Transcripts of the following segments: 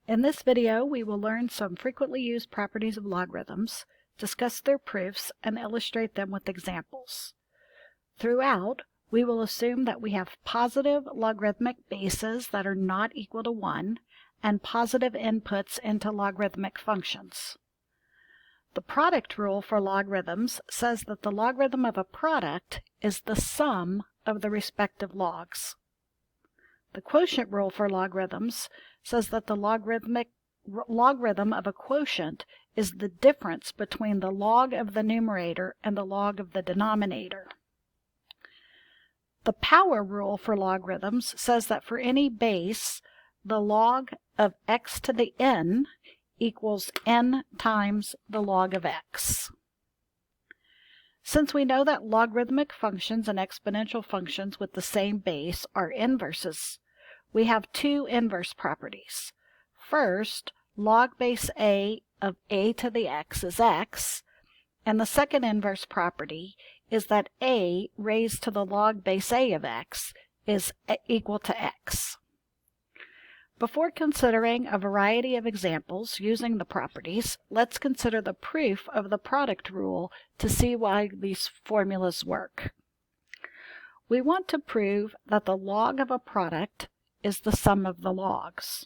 In this video, we will learn some frequently used properties of logarithms, discuss their proofs, and illustrate them with examples. Throughout, we will assume that we have positive logarithmic bases that are not equal to 1 and positive inputs into logarithmic functions. The product rule for logarithms says that the logarithm of a product is the sum of the respective logs. The quotient rule for logarithms says that the logarithm of a quotient is the difference between the log of the numerator and the log of the denominator. The power rule for logarithms says that for any base, the log of x to the n equals n times the log of x. Since we know that logarithmic functions and exponential functions with the same base are inverses, we have two inverse properties. First, log base a of a to the x is x, and the second inverse property is that a raised to the log base a of x is equal to x. Before considering a variety of examples using the properties, let's consider the proof of the product rule to see why these formulas work. We want to prove that the log of a product is the sum of the logs.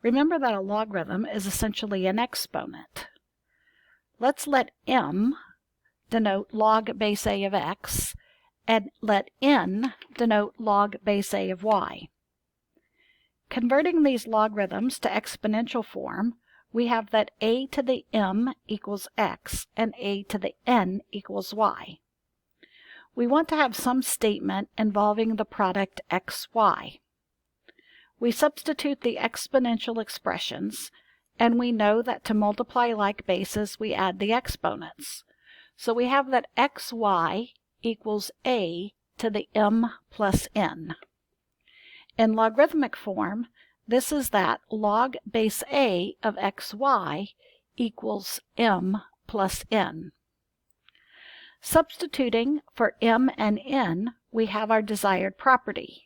Remember that a logarithm is essentially an exponent. Let's let m denote log base a of x, and let n denote log base a of y. Converting these logarithms to exponential form, we have that a to the m equals x and a to the n equals y. We want to have some statement involving the product xy. We substitute the exponential expressions, and we know that to multiply like bases we add the exponents. So we have that xy equals a to the m plus n. In logarithmic form, this is that log base a of xy equals m plus n. Substituting for m and n, we have our desired property.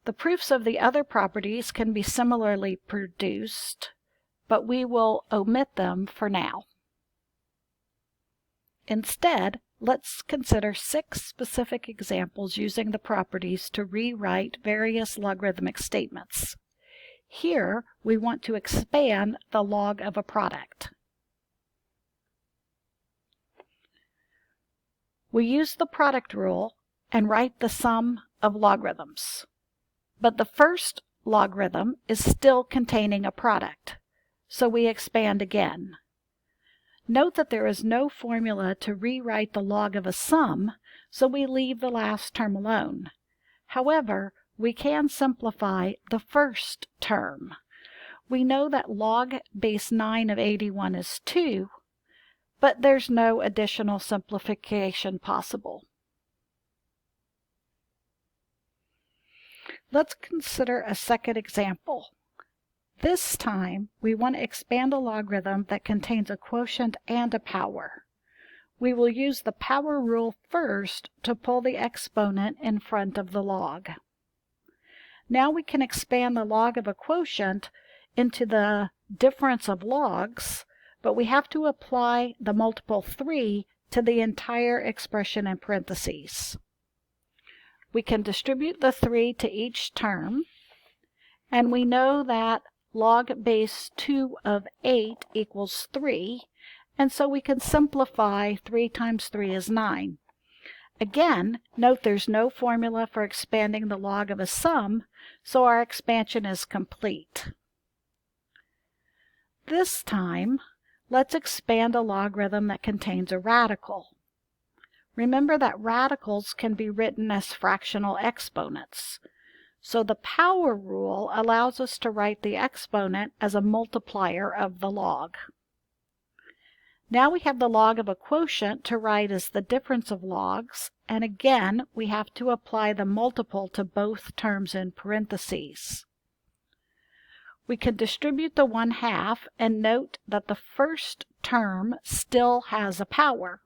The proofs of the other properties can be similarly produced, but we will omit them for now. Instead, let's consider 6 specific examples using the properties to rewrite various logarithmic statements. Here, we want to expand the log of a product. We use the product rule and write the sum of logarithms. But the first logarithm is still containing a product, so we expand again. Note that there is no formula to rewrite the log of a sum, so we leave the last term alone. However, we can simplify the first term. We know that log base 9 of 81 is 2, but there's no additional simplification possible. Let's consider a second example. This time, we want to expand a logarithm that contains a quotient and a power. We will use the power rule first to pull the exponent in front of the log. Now we can expand the log of a quotient into the difference of logs, but we have to apply the multiple 3 to the entire expression in parentheses. We can distribute the 3 to each term, and we know that log base 2 of 8 equals 3, and so we can simplify 3 times 3 is 9. Again, note there's no formula for expanding the log of a sum, so our expansion is complete. This time, let's expand a logarithm that contains a radical. Remember that radicals can be written as fractional exponents. So the power rule allows us to write the exponent as a multiplier of the log. Now we have the log of a quotient to write as the difference of logs, and again we have to apply the multiple to both terms in parentheses. We can distribute the 1/2 and note that the first term still has a power.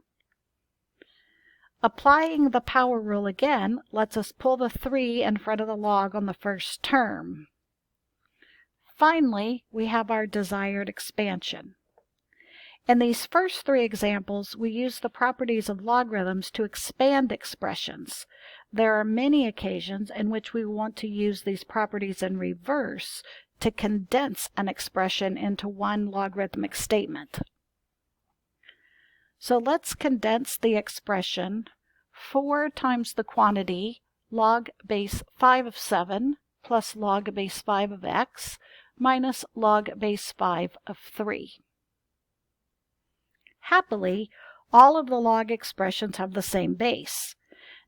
Applying the power rule again lets us pull the 3 in front of the log on the first term. Finally, we have our desired expansion. In these first three examples, we use the properties of logarithms to expand expressions. There are many occasions in which we want to use these properties in reverse to condense an expression into one logarithmic statement. So let's condense the expression 4 times the quantity log base 5 of 7 plus log base 5 of x minus log base 5 of 3. Happily, all of the log expressions have the same base.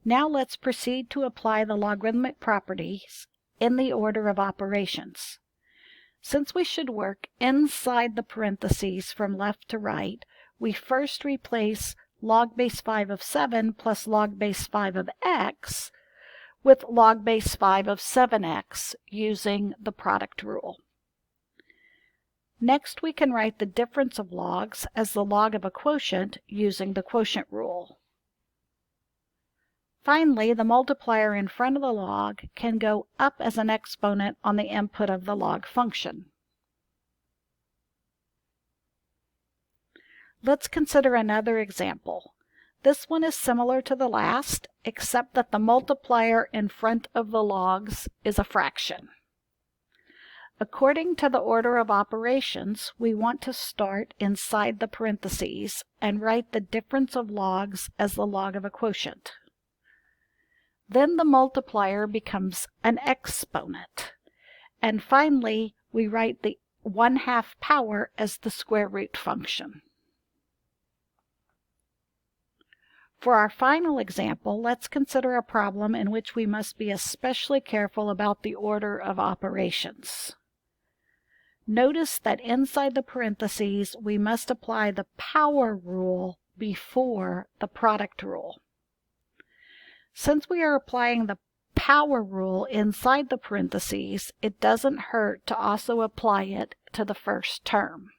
Now let's proceed to apply the logarithmic properties in the order of operations. Since we should work inside the parentheses from left to right, we first replace log base 5 of 7 plus log base 5 of x with log base 5 of 7x using the product rule. Next, we can write the difference of logs as the log of a quotient using the quotient rule. Finally, the multiplier in front of the log can go up as an exponent on the input of the log function. Let's consider another example. This one is similar to the last, except that the multiplier in front of the logs is a fraction. According to the order of operations, we want to start inside the parentheses and write the difference of logs as the log of a quotient. Then the multiplier becomes an exponent. And finally, we write the 1/2 power as the square root function. For our final example, let's consider a problem in which we must be especially careful about the order of operations. Notice that inside the parentheses, we must apply the power rule before the product rule. Since we are applying the power rule inside the parentheses, it doesn't hurt to also apply it to the first term.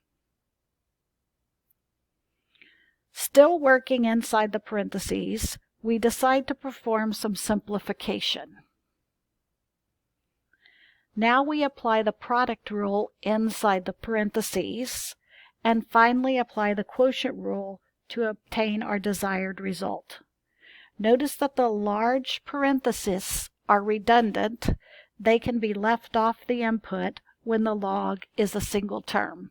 Still working inside the parentheses, we decide to perform some simplification. Now we apply the product rule inside the parentheses, and finally apply the quotient rule to obtain our desired result. Notice that the large parentheses are redundant. They can be left off the input when the log is a single term.